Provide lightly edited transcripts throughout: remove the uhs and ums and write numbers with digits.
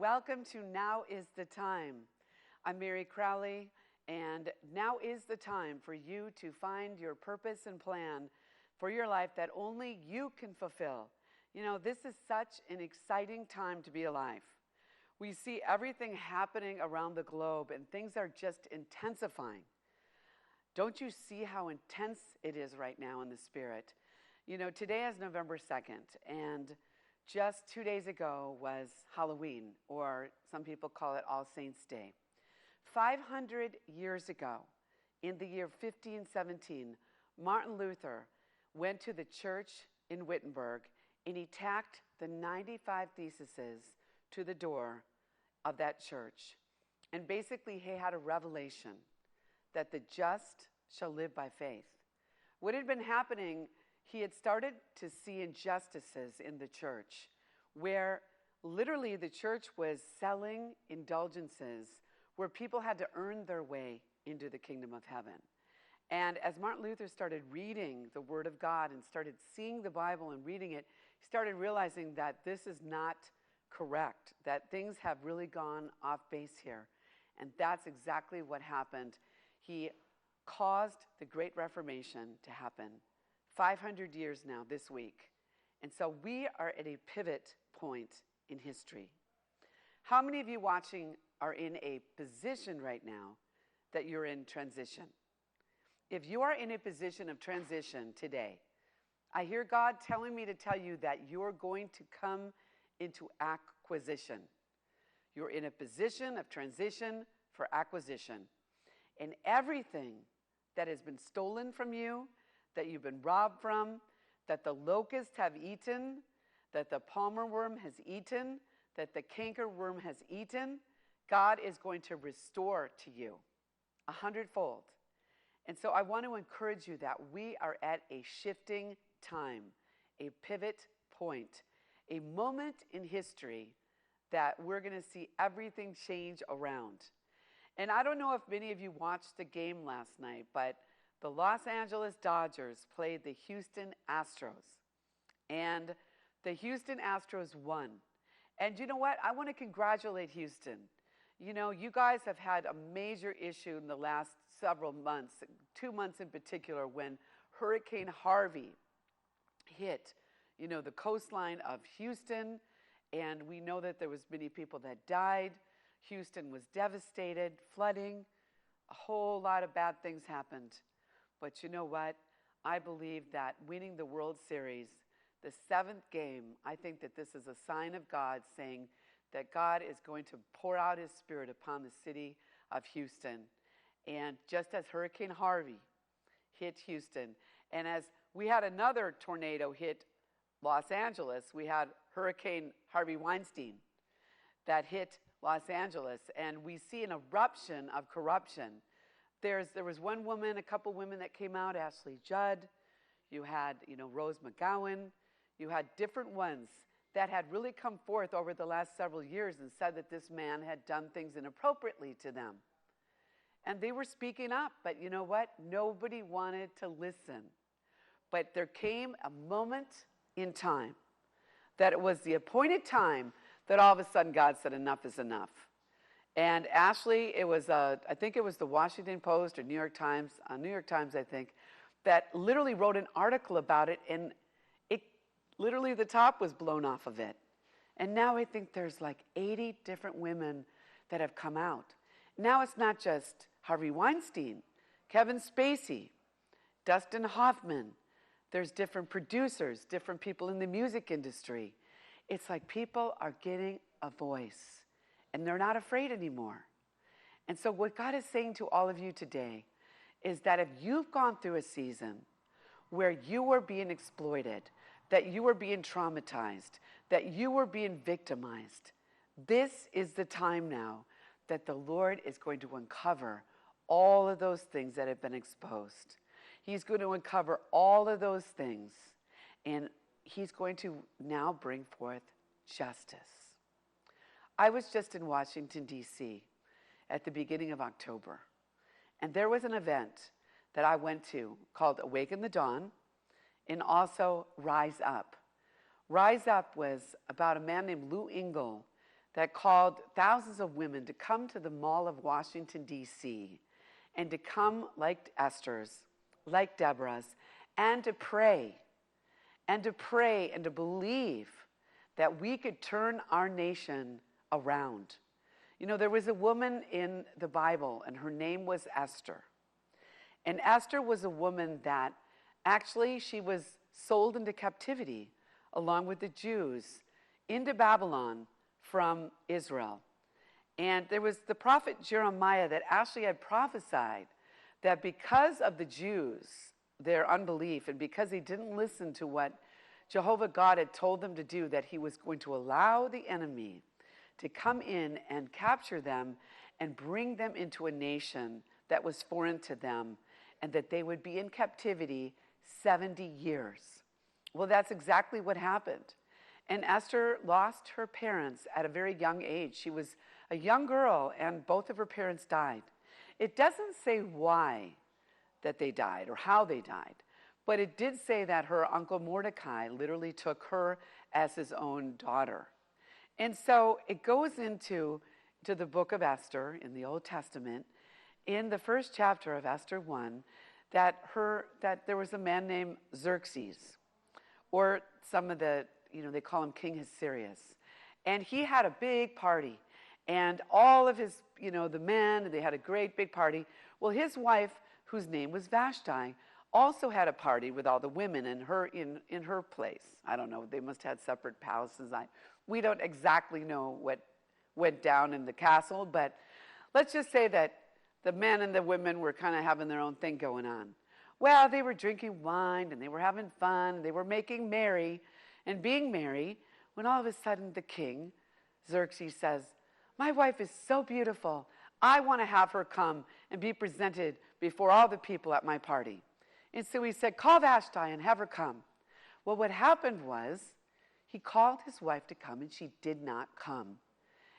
welcome to Now is the Time. I'm Meri Crouley, and now is the time for you to find your purpose and plan for your life that only you can fulfill. You know, this is such an exciting time to be alive. We see everything happening around the globe, and things are just intensifying. Don't you see how intense it is right now in the spirit? You know, today is November 2nd, and just 2 days ago was Halloween, or some people call it All Saints' Day. 500 years ago, in the year 1517, Martin Luther went to the church in Wittenberg, and he tacked the 95 theses to the door of that church. And basically, he had a revelation that the just shall live by faith. What had been happening, he had started to see injustices in the church, where literally the church was selling indulgences, where people had to earn their way into the kingdom of heaven. And as Martin Luther started reading the Word of God and started seeing the Bible and reading it, he started realizing that this is not correct, that things have really gone off base here. And that's exactly what happened. He caused the Great Reformation to happen 500 years now this week. And so we are at a pivot point in history. How many of you watching are in a position right now that you're in transition? If you are in a position of transition today, I hear God telling me to tell you that you're going to come into acquisition. You're in a position of transition for acquisition. And everything that has been stolen from you, that you've been robbed from, that the locusts have eaten, that the palmer worm has eaten, that the canker worm has eaten, God is going to restore to you 100-fold. And so I want to encourage you that we are at a shifting time, a pivot point, a moment in history that we're going to see everything change around. And I don't know if many of you watched the game last night, but the Los Angeles Dodgers played the Houston Astros. And the Houston Astros won. And you know what? I want to congratulate Houston. You know, you guys have had a major issue in the last several months, 2 months in particular, when Hurricane Harvey hit, you know, the coastline of Houston. And we know that there was many people that died. Houston was devastated, flooding. A whole lot of bad things happened. But you know what? I believe that winning the World Series, the 7th game, I think that this is a sign of God saying that God is going to pour out his Spirit upon the city of Houston. And just as Hurricane Harvey hit Houston, and as we had another tornado hit Los Angeles, we had Hurricane Harvey Weinstein that hit Los Angeles, and we see an eruption of corruption. There was one woman, a couple women that came out, Ashley Judd. You had, Rose McGowan. You had different ones that had really come forth over the last several years and said that this man had done things inappropriately to them. And they were speaking up, but you know what? Nobody wanted to listen. But there came a moment in time that it was the appointed time that all of a sudden God said enough is enough. And Ashley, I think it was the Washington Post or New York Times, I think, that literally wrote an article about it, and it literally the top was blown off of it. And now I think there's like 80 different women that have come out. Now it's not just Harvey Weinstein, Kevin Spacey, Dustin Hoffman. There's different producers, different people in the music industry. It's like people are getting a voice. And they're not afraid anymore. And so what God is saying to all of you today is that if you've gone through a season where you were being exploited, that you were being traumatized, that you were being victimized, this is the time now that the Lord is going to uncover all of those things that have been exposed. He's going to uncover all of those things, and he's going to now bring forth justice. I was just in Washington, D.C. at the beginning of October, and there was an event that I went to called Awaken the Dawn and also Rise Up. Rise Up was about a man named Lou Engle that called thousands of women to come to the Mall of Washington, D.C., and to come like Esther's, like Deborah's, and to pray, and to pray, and to believe that we could turn our nation around. You know, there was a woman in the Bible, and her name was Esther. And Esther was a woman that actually she was sold into captivity along with the Jews into Babylon from Israel. And there was the prophet Jeremiah that actually had prophesied that because of the Jews, their unbelief, and because they didn't listen to what Jehovah God had told them to do, that he was going to allow the enemy to come in and capture them and bring them into a nation that was foreign to them, and that they would be in captivity 70 years. Well, that's exactly what happened. And Esther lost her parents at a very young age. She was a young girl, and both of her parents died. It doesn't say why that they died or how they died, but it did say that her uncle Mordecai literally took her as his own daughter. And so it goes into the book of Esther in the Old Testament, in the first chapter of Esther 1, that there was a man named Xerxes, or some of the, they call him King Ahasuerus. And he had a big party, and all of his, the men, they had a great big party. Well, his wife, whose name was Vashti, also had a party with all the women in her place. I don't know, they must have had separate palaces. We don't exactly know what went down in the castle, but let's just say that the men and the women were kind of having their own thing going on. Well, they were drinking wine, and they were having fun, and they were making merry and being merry, when all of a sudden the king, Xerxes, says, "My wife is so beautiful. I want to have her come and be presented before all the people at my party." And so he said, "Call Vashti and have her come." Well, what happened was he called his wife to come, and she did not come.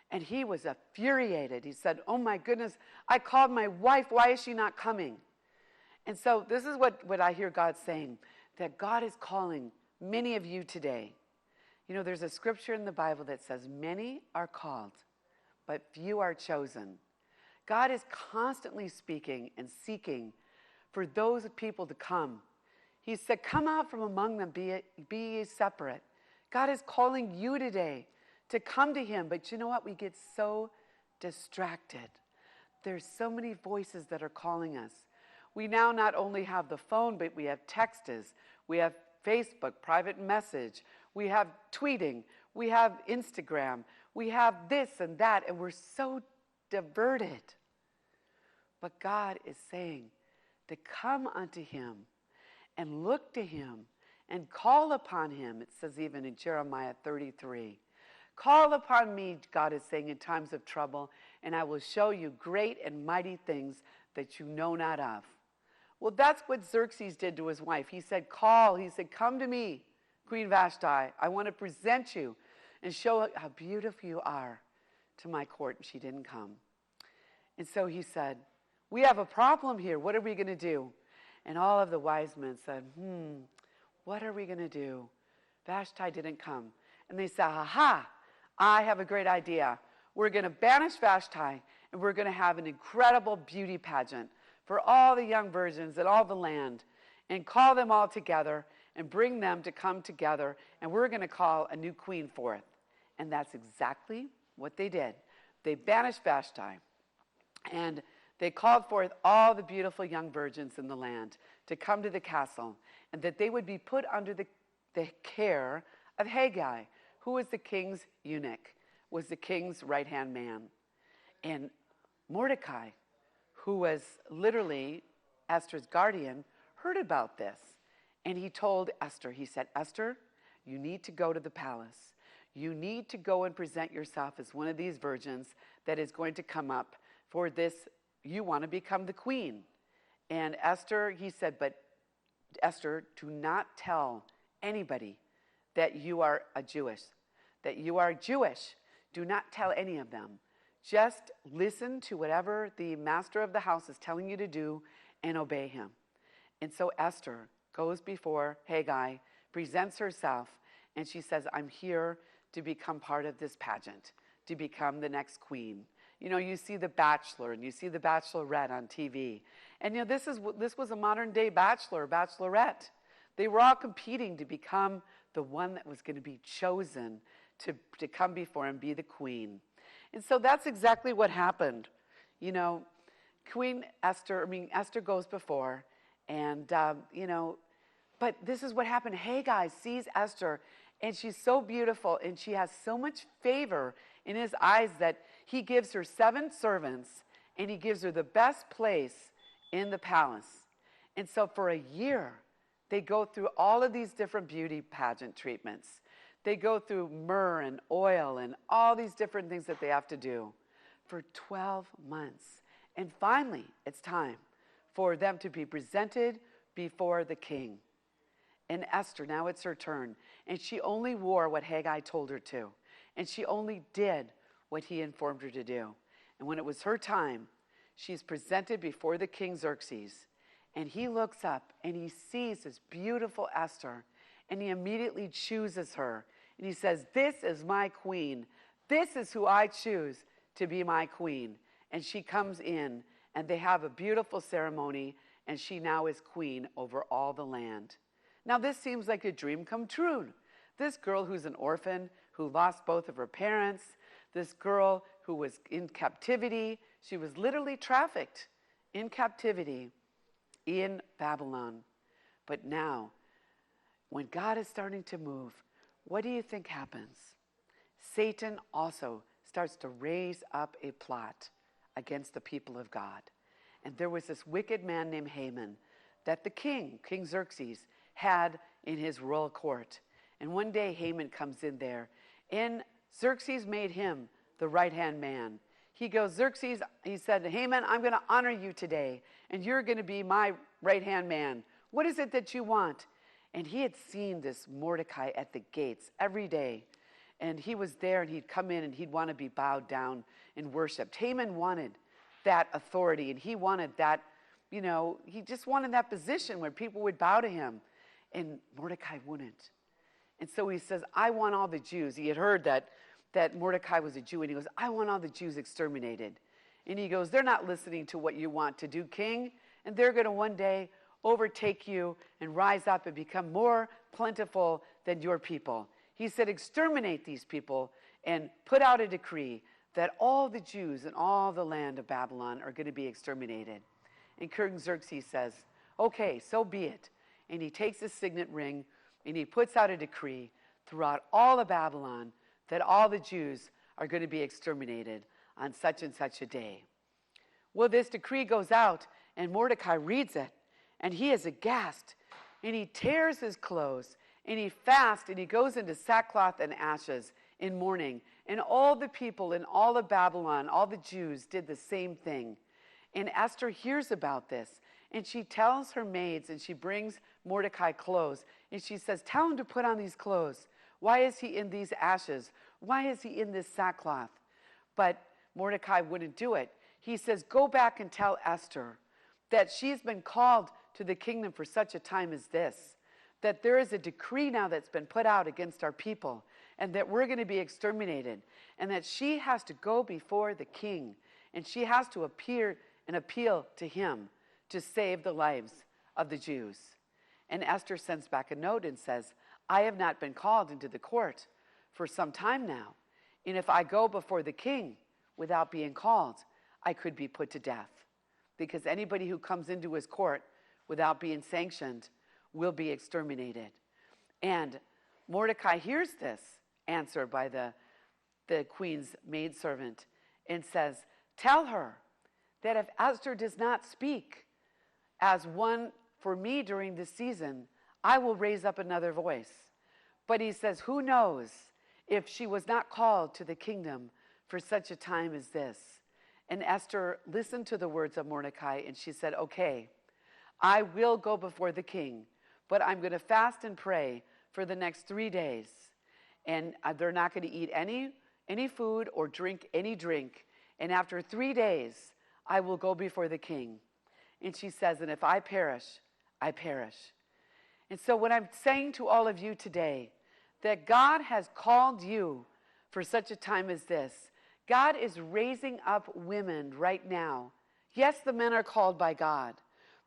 And he was infuriated. He said, "Oh my goodness, I called my wife. Why is she not coming?" And so this is what I hear God saying, that God is calling many of you today. There's a scripture in the Bible that says, many are called, but few are chosen. God is constantly speaking and seeking for those people to come. He said, "Come out from among them, be ye separate." God is calling you today to come to him. But you know what? We get so distracted. There's so many voices that are calling us. We now not only have the phone, but we have texts. We have Facebook, private message. We have tweeting. We have Instagram. We have this and that, and we're so diverted. But God is saying to come unto him and look to him and call upon him. It says even in Jeremiah 33, "Call upon me," God is saying, "in times of trouble, and I will show you great and mighty things that you know not of." Well, that's what Xerxes did to his wife. He said, he said, "Come to me, Queen Vashti. I want to present you and show how beautiful you are to my court." And she didn't come. And so he said, "We have a problem here. What are we going to do?" And all of the wise men said, "What are we going to do?" Vashti didn't come. And they said, "Aha, I have a great idea. We're going to banish Vashti, and we're going to have an incredible beauty pageant for all the young virgins in all the land, and call them all together and bring them to come together, and we're going to call a new queen forth." And that's exactly what they did. They banished Vashti, and they called forth all the beautiful young virgins in the land to come to the castle, and that they would be put under the care of Haggai, who was the king's eunuch, was the king's right-hand man. And Mordecai, who was literally Esther's guardian, heard about this. And he told Esther, he said, "Esther, you need to go to the palace. You need to go and present yourself as one of these virgins that is going to come up for this. You want to become the queen." And Esther, he said, "But Esther, do not tell anybody that you are Jewish. Do not tell any of them. Just listen to whatever the master of the house is telling you to do and obey him." And so Esther goes before Haggai, presents herself, and she says, "I'm here to become part of this pageant, to become the next queen. You know, you see The Bachelor and you see The Bachelorette on TV. And, you know, this was a modern-day bachelor, bachelorette. They were all competing to become the one that was going to be chosen to come before and be the queen. And so that's exactly what happened. You know, Esther goes before, and, you know, but this is what happened. Haggai sees Esther, and she's so beautiful, and she has so much favor in his eyes that he gives her 7 servants, and he gives her the best place in the palace. And so for a year, they go through all of these different beauty pageant treatments. They go through myrrh and oil and all these different things that they have to do for 12 months. And finally, it's time for them to be presented before the king. And Esther, now it's her turn. And she only wore what Haggai told her to. And she only did what he informed her to do. And when it was her time, she's presented before the king Xerxes. And he looks up and he sees this beautiful Esther. And he immediately chooses her. And he says, "This is my queen. This is who I choose to be my queen." And she comes in, and they have a beautiful ceremony, and she now is queen over all the land. Now, this seems like a dream come true. This girl who's an orphan, who lost both of her parents, this girl who was in captivity, she was literally trafficked in captivity in Babylon. But now, when God is starting to move, what do you think happens? Satan also starts to raise up a plot against the people of God. And there was this wicked man named Haman that the king, King Xerxes, had in his royal court. And one day Haman comes in there, and Xerxes made him the right-hand man. He goes, Xerxes, he said, Haman, I'm going to honor you today, and you're going to be my right-hand man. What is it that you want? And he had seen this Mordecai at the gates every day. And he was there, and he'd come in, and he'd want to be bowed down and worshipped. Haman wanted that authority, and he wanted that, you know, he just wanted that position where people would bow to him. And Mordecai wouldn't. And so he says, I want all the Jews. He had heard that Mordecai was a Jew, and he goes, I want all the Jews exterminated. And he goes, they're not listening to what you want to do, king, and they're going to one day overtake you and rise up and become more plentiful than your people. He said, exterminate these people and put out a decree that all the Jews in all the land of Babylon are going to be exterminated. And King Xerxes says, okay, so be it. And he takes his signet ring and he puts out a decree throughout all of Babylon that all the Jews are going to be exterminated on such and such a day. Well, this decree goes out, and Mordecai reads it, and he is aghast, and he tears his clothes, and he fasts, and he goes into sackcloth and ashes in mourning. And all the people in all of Babylon, all the Jews, did the same thing. And Esther hears about this, and she tells her maids, and she brings Mordecai clothes, and she says, tell him to put on these clothes. Why is he in these ashes? Why is he in this sackcloth? But Mordecai wouldn't do it. He says, go back and tell Esther that she's been called to the kingdom for such a time as this, that there is a decree now that's been put out against our people, and that we're going to be exterminated, and that she has to go before the king, and she has to appear and appeal to him to save the lives of the Jews. And Esther sends back a note and says, I have not been called into the court for some time now, and if I go before the king without being called, I could be put to death, because anybody who comes into his court without being sanctioned will be exterminated. And Mordecai hears this answer by the queen's maidservant and says, tell her that if Esther does not speak as one for me during this season, I will raise up another voice. But he says, who knows if she was not called to the kingdom for such a time as this? And Esther listened to the words of Mordecai, and she said, okay, I will go before the king, but I'm going to fast and pray for the next 3 days. And they're not going to eat any food or drink any drink. And after 3 days, I will go before the king. And she says, and if I perish, I perish. And so what I'm saying to all of you today, that God has called you for such a time as this, God is raising up women right now. Yes, the men are called by God,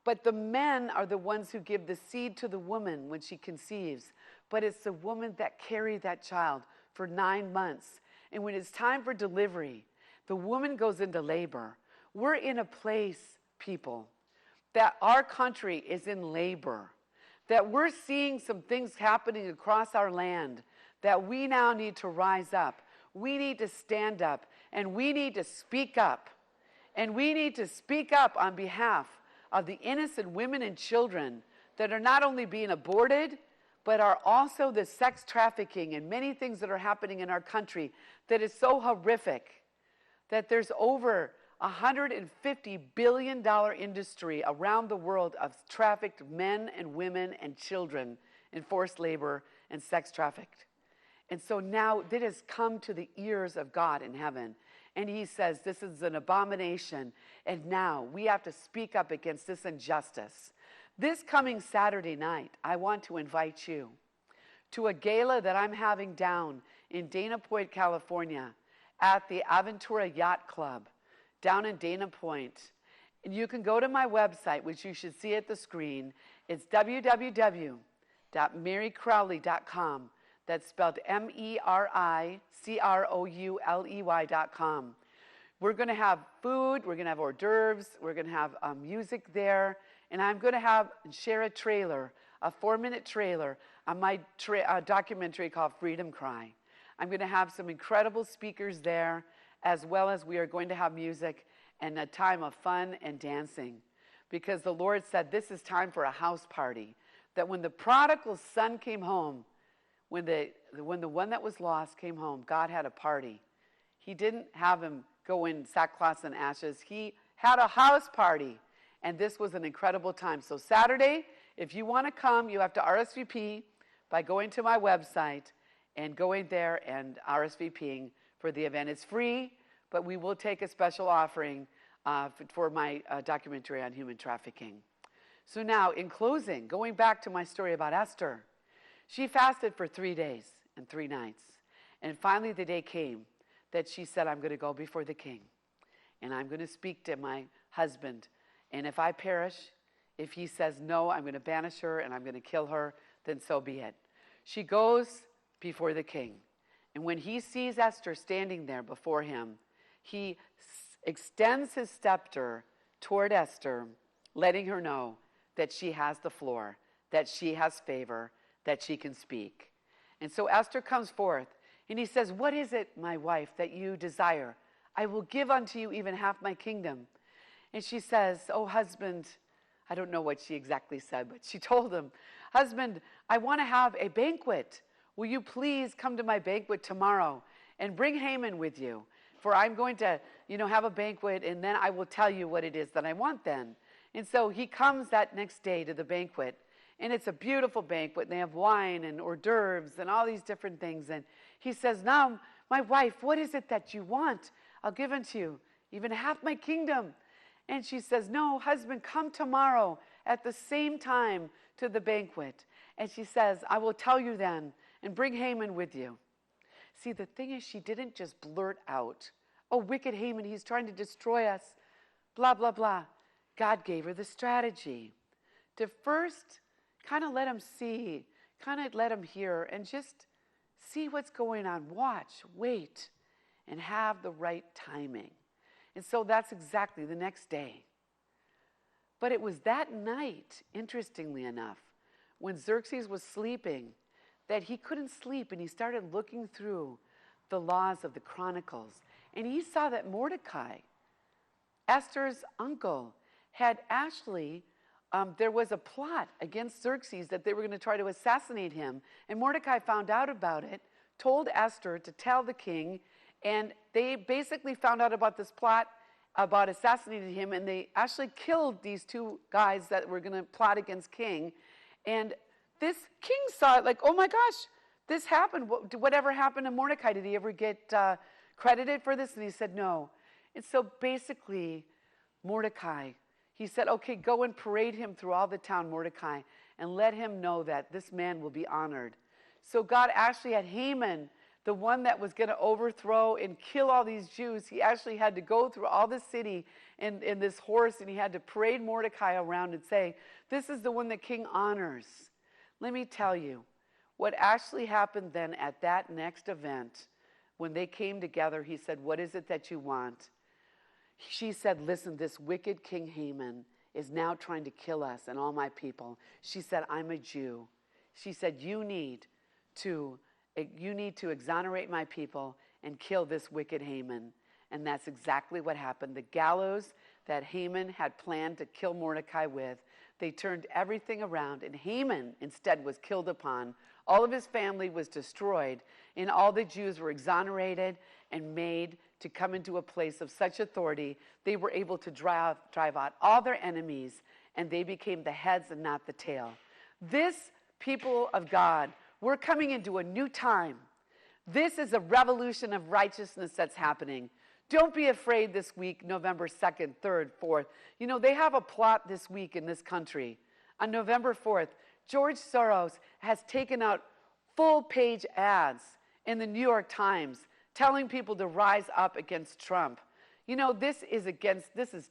but the men are the ones who give the seed to the woman when she conceives. But it's the woman that carried that child for 9 months. And when it's time for delivery, the woman goes into labor. We're in a place, people, that our country is in labor, that we're seeing some things happening across our land, that we now need to rise up. We need to stand up, and we need to speak up. And we need to speak up on behalf of the innocent women and children that are not only being aborted, but are also the sex trafficking and many things that are happening in our country that is so horrific that there's over $150 billion industry around the world of trafficked men and women and children in forced labor and sex trafficked. And so now that has come to the ears of God in heaven. And he says, this is an abomination. And now we have to speak up against this injustice. This coming Saturday night, I want to invite you to a gala that I'm having down in Dana Point, California, at the Aventura Yacht Club down in Dana Point. And you can go to my website, which you should see at the screen. It's www.mericrouley.com. That's spelled MERICROULEY.com. We're going to have food. We're going to have hors d'oeuvres. We're going to have music there. And I'm going to share a trailer, a 4-minute trailer on my documentary called Freedom Cry. I'm going to have some incredible speakers there, as well as we are going to have music and a time of fun and dancing. Because the Lord said this is time for a house party. That when the prodigal son came home, when the one that was lost came home, God had a party. He didn't have him go in sackcloth and ashes. He had a house party. And this was an incredible time. So Saturday, if you want to come, you have to RSVP by going to my website and going there and RSVPing for the event. It's free, but we will take a special offering for my documentary on human trafficking. So now, in closing, going back to my story about Esther, she fasted for 3 days and 3 nights. And finally the day came that she said, I'm going to go before the king. And I'm going to speak to my husband. And if I perish, if he says no, I'm going to banish her and I'm going to kill her, then so be it. She goes before the king. And when he sees Esther standing there before him, he extends his scepter toward Esther, letting her know that she has the floor, that she has favor, that she can speak. And so Esther comes forth, and he says, what is it, my wife, that you desire? I will give unto you even half my kingdom. And she says, oh, husband, I don't know what she exactly said, but she told him, husband, I want to have a banquet. Will you please come to my banquet tomorrow and bring Haman with you? For I'm going to, have a banquet, and then I will tell you what it is that I want then. And so he comes that next day to the banquet. And it's a beautiful banquet. And they have wine and hors d'oeuvres and all these different things. And he says, now, my wife, what is it that you want? I'll give unto you even half my kingdom. And she says, no, husband, come tomorrow at the same time to the banquet. And she says, I will tell you then, and bring Haman with you. See, the thing is, she didn't just blurt out, oh, wicked Haman, he's trying to destroy us, blah, blah, blah. God gave her the strategy to first kind of let him see, kind of let him hear, and just see what's going on. Watch, wait, and have the right timing. And so that's exactly the next day. But it was that night, interestingly enough, when Xerxes was sleeping, that he couldn't sleep, and he started looking through the laws of the Chronicles. And he saw that Mordecai, Esther's uncle, had actually there was a plot against Xerxes that they were going to try to assassinate him. And Mordecai found out about it, told Esther to tell the king, and they basically found out about this plot about assassinating him, and they actually killed these 2 guys that were going to plot against king. And this king saw it like, oh my gosh, this happened. Whatever happened to Mordecai? Did he ever get credited for this? And he said no. And so basically, Mordecai, he said, okay, go and parade him through all the town, Mordecai, and let him know that this man will be honored. So God actually had Haman the one that was going to overthrow and kill all these Jews, he actually had to go through all the city in this horse, and he had to parade Mordecai around and say, this is the one that king honors. Let me tell you, what actually happened then at that next event, when they came together, he said, what is it that you want? She said, listen, this wicked King Haman is now trying to kill us and all my people. She said, I'm a Jew. She said, you need to exonerate my people and kill this wicked Haman. And that's exactly what happened. The gallows that Haman had planned to kill Mordecai with, they turned everything around, and Haman instead was killed upon. All of his family was destroyed, and all the Jews were exonerated and made to come into a place of such authority. They were able to drive out all their enemies, and they became the heads and not the tail. This, people of God, we're coming into a new time. This is a revolution of righteousness that's happening. Don't be afraid this week, November 2nd, 3rd, 4th. You know, they have a plot this week in this country. On November 4th, George Soros has taken out full-page ads in the New York Times telling people to rise up against Trump. You know, this is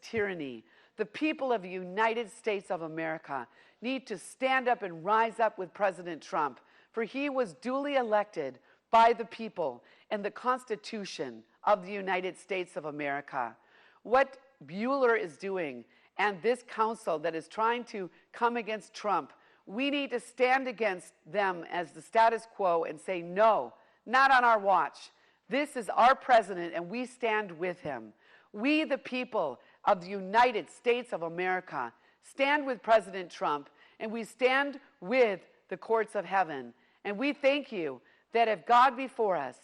tyranny. The people of the United States of America need to stand up and rise up with President Trump, for he was duly elected by the people and the Constitution of the United States of America. What Bueller is doing, and this council that is trying to come against Trump, we need to stand against them as the status quo and say, no, not on our watch. This is our president, and we stand with him. We, the people of the United States of America, stand with President Trump, and we stand with the courts of heaven. And we thank you that if God be for us,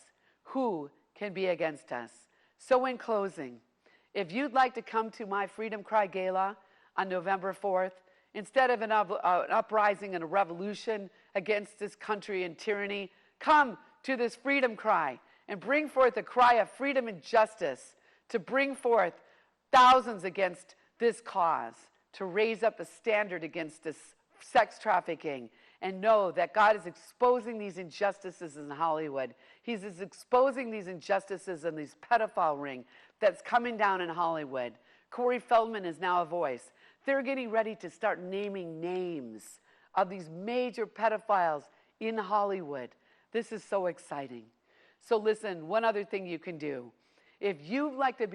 who can be against us? So in closing, if you'd like to come to my Freedom Cry Gala on November 4th, instead of an uprising and a revolution against this country and tyranny, come to this Freedom Cry and bring forth a cry of freedom and justice, to bring forth thousands against this cause, to raise up a standard against this sex trafficking, and know that God is exposing these injustices in Hollywood. He's exposing these injustices in this pedophile ring that's coming down in Hollywood. Corey Feldman is now a voice. They're getting ready to start naming names of these major pedophiles in Hollywood. This is so exciting. So listen, one other thing you can do. If you'd like to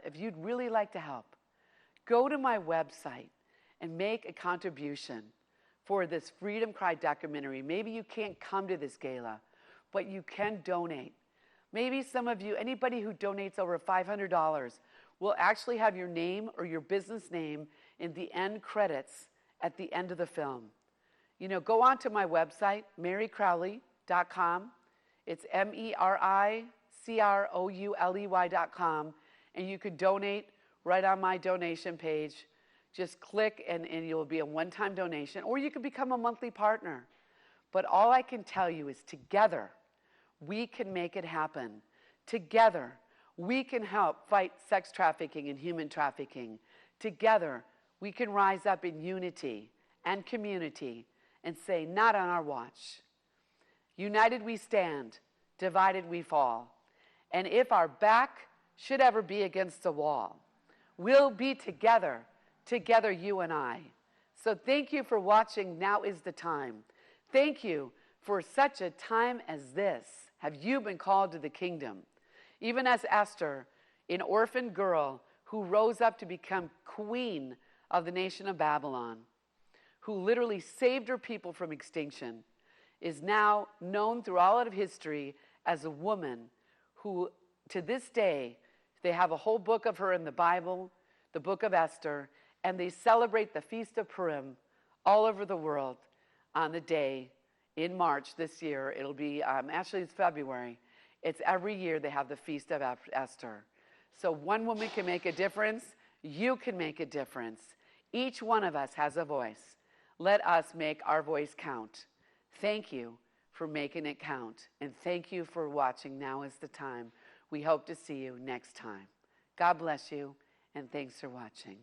if you'd really like to help, go to my website and make a contribution for this Freedom Cry documentary. Maybe you can't come to this gala, but you can donate. Maybe some of you, anybody who donates over $500, will actually have your name or your business name in the end credits at the end of the film. You know, go on to my website, mericrouley.com. It's mericrouley.com, and you could donate right on my donation page. Just click and you'll be a one-time donation, or you can become a monthly partner. But all I can tell you is together, we can make it happen. Together, we can help fight sex trafficking and human trafficking. Together, we can rise up in unity and community and say, not on our watch. United we stand, divided we fall. And if our back should ever be against the wall, we'll be together, you and I. So thank you for watching Now is the Time. Thank you for such a time as this. Have you been called to the kingdom? Even as Esther, an orphan girl who rose up to become queen of the nation of Babylon, who literally saved her people from extinction, is now known through all of history as a woman who, to this day, they have a whole book of her in the Bible, the book of Esther, and they celebrate the Feast of Purim all over the world on the day in March this year. It'll be, actually it's February. It's every year they have the Feast of Esther. So one woman can make a difference. You can make a difference. Each one of us has a voice. Let us make our voice count. Thank you for making it count. And thank you for watching Now is the Time. We hope to see you next time. God bless you, and thanks for watching.